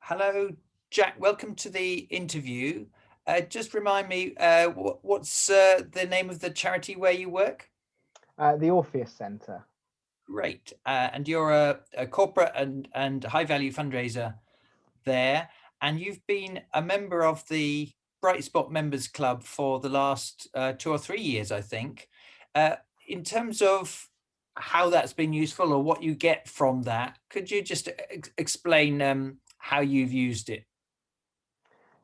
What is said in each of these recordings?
Hello, Jack. Welcome to the interview. Just remind me, what's the name of the charity where you work? The Orpheus Centre. Great. And you're a corporate and high value fundraiser there. And you've been a member of the Bright Spot Members Club for the last 2 or 3 years, I think. Uh, in terms of how that's been useful or what you get from that, could you just explain how you've used it?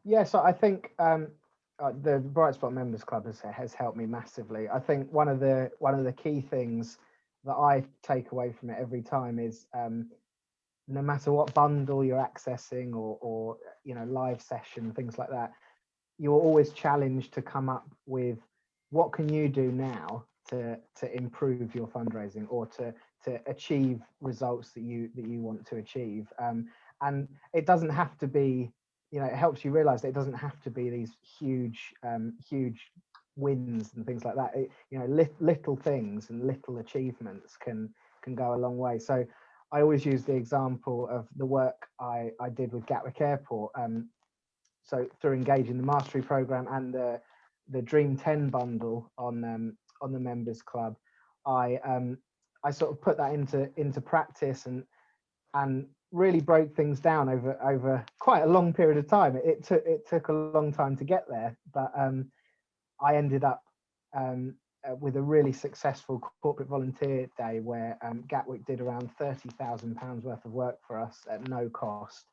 Yeah, so I think the Bright Spot Members Club has helped me massively. I think one of the key things that I take away from it every time is no matter what bundle you're accessing or live session, things like that, you're always challenged to come up with what can you do now to improve your fundraising or to achieve results that you want to achieve. And it doesn't have to be, it helps you realize that it doesn't have to be these huge wins and things like that. Little things and little achievements can go a long way. So I always use the example of the work I did with Gatwick Airport. So through engaging the mastery program and the Dream 10 bundle on the members club, I sort of put that into practice and really broke things down over quite a long period of time. It took a long time to get there, but I ended up with a really successful corporate volunteer day where Gatwick did around £30,000 worth of work for us at no cost.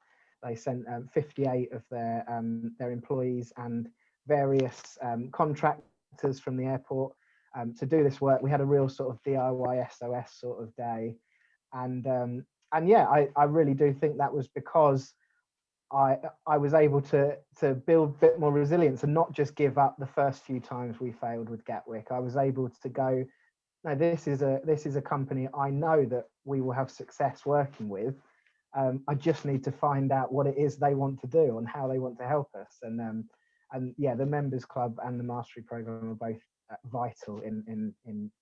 They sent 58 of their employees and various contractors from the airport to do this work. We had a real sort of DIY SOS sort of day, and yeah, I really do think that was because I was able to build a bit more resilience and not just give up the first few times we failed with Gatwick. I was able to go, no, this is a company I know that we will have success working with. I just need to find out what it is they want to do and how they want to help us. And yeah, the members club and the mastery program are both vital in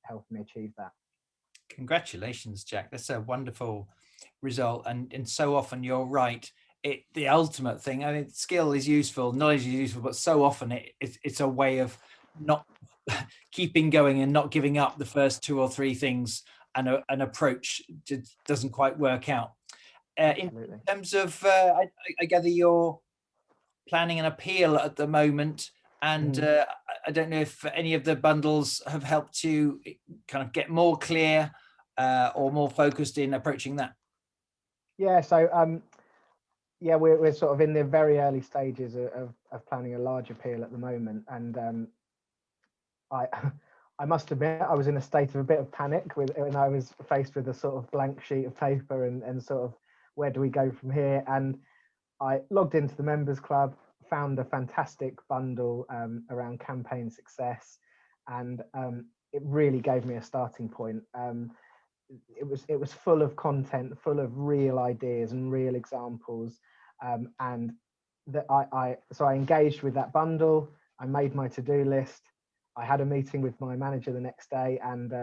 helping me achieve that. Congratulations, Jack. That's a wonderful result. And so often you're right. The ultimate thing, I mean, skill is useful, knowledge is useful, but so often it's a way of not keeping going and not giving up the first two or three things, and an approach just doesn't quite work out. In Absolutely. terms of, I gather you're planning an appeal at the moment, and Mm. I don't know if any of the bundles have helped you kind of get more clear or more focused in approaching that. Yeah, so yeah, we're sort of in the very early stages of planning a large appeal at the moment, and I I must admit I was in a state of a bit of panic when I was faced with a sort of blank sheet of paper and sort of where do we go from here? And I logged into the members club, found a fantastic bundle around campaign success, and it really gave me a starting point. It was full of content, full of real ideas and real examples, and that I engaged with that bundle. I made my to-do list. I had a meeting with my manager the next day, and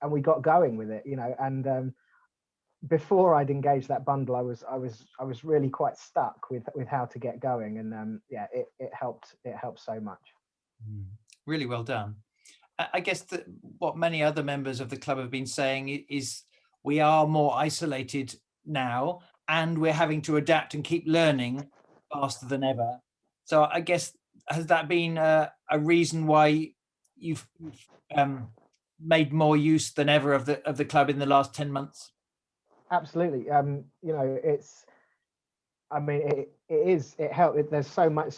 we got going with it. And before I'd engaged that bundle, I was really quite stuck with how to get going, and yeah, it helped so much. Mm. Really well done. I guess that what many other members of the club have been saying is we are more isolated now, and we're having to adapt and keep learning faster than ever. So I guess, has that been a reason why you've made more use than ever of the club in the last 10 months? Absolutely. It's I mean, it helped. There's so much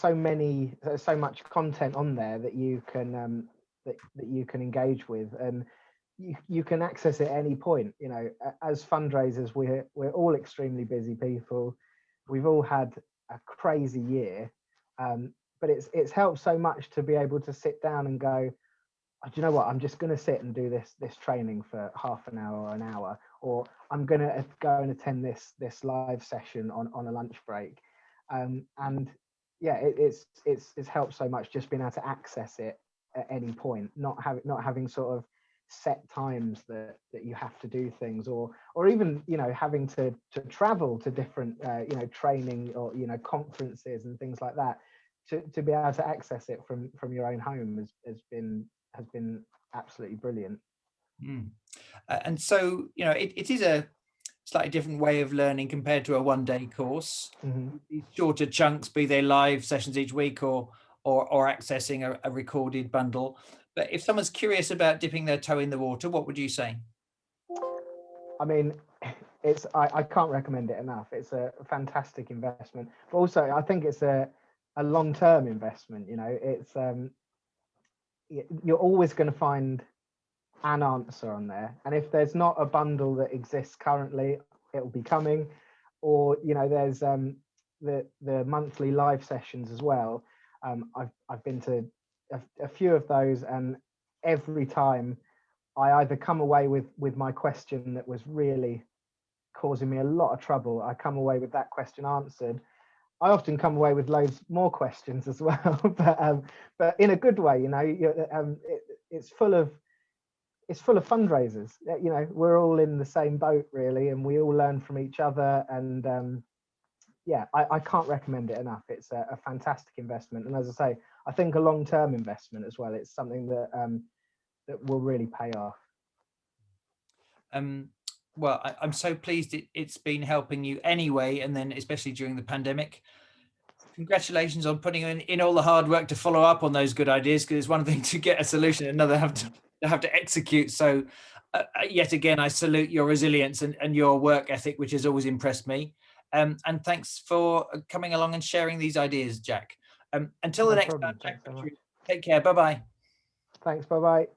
content on there that you can engage with, and you can access it at any point. As fundraisers, we're all extremely busy people. We've all had a crazy year, but it's helped so much to be able to sit down and go, "Oh, do you know what? I'm just going to sit and do this training for half an hour or an hour, or I'm going to go and attend this live session on a lunch break." And yeah, it's helped so much just being able to access it at any point, not having sort of set times that you have to do things, or even, you know, having to travel to different you know, training or, you know, conferences and things like that, to be able to access it from your own home has been absolutely brilliant. Mm. And so, you know, it is a slightly different way of learning compared to a one-day course. Mhm. These shorter chunks, be they live sessions each week or accessing a recorded bundle. But if someone's curious about dipping their toe in the water, what would you say? I mean, I can't recommend it enough. It's a fantastic investment, but also I think it's a long-term investment. You know, it's you're always going to find an answer on there, and if there's not a bundle that exists currently, it will be coming. Or, you know, there's the monthly live sessions as well. I've been to a few of those, and every time I either come away with my question that was really causing me a lot of trouble, I come away with that question answered. I often come away with loads more questions as well, but in a good way. You know, it's full of fundraisers. You know, we're all in the same boat really, and we all learn from each other. And yeah, I can't recommend it enough. It's a fantastic investment, and as I say, I think a long-term investment as well. It's something that that will really pay off. Well, I'm so pleased it's been helping you anyway, and then especially during the pandemic. Congratulations on putting in all the hard work to follow up on those good ideas, because it's one thing to get a solution, another have to execute. So yet again, I salute your resilience and your work ethic, which has always impressed me. And thanks for coming along and sharing these ideas, Jack. Until the No next time, problem. Jack, Thanks so much. take care. Bye-bye. Thanks. Bye bye.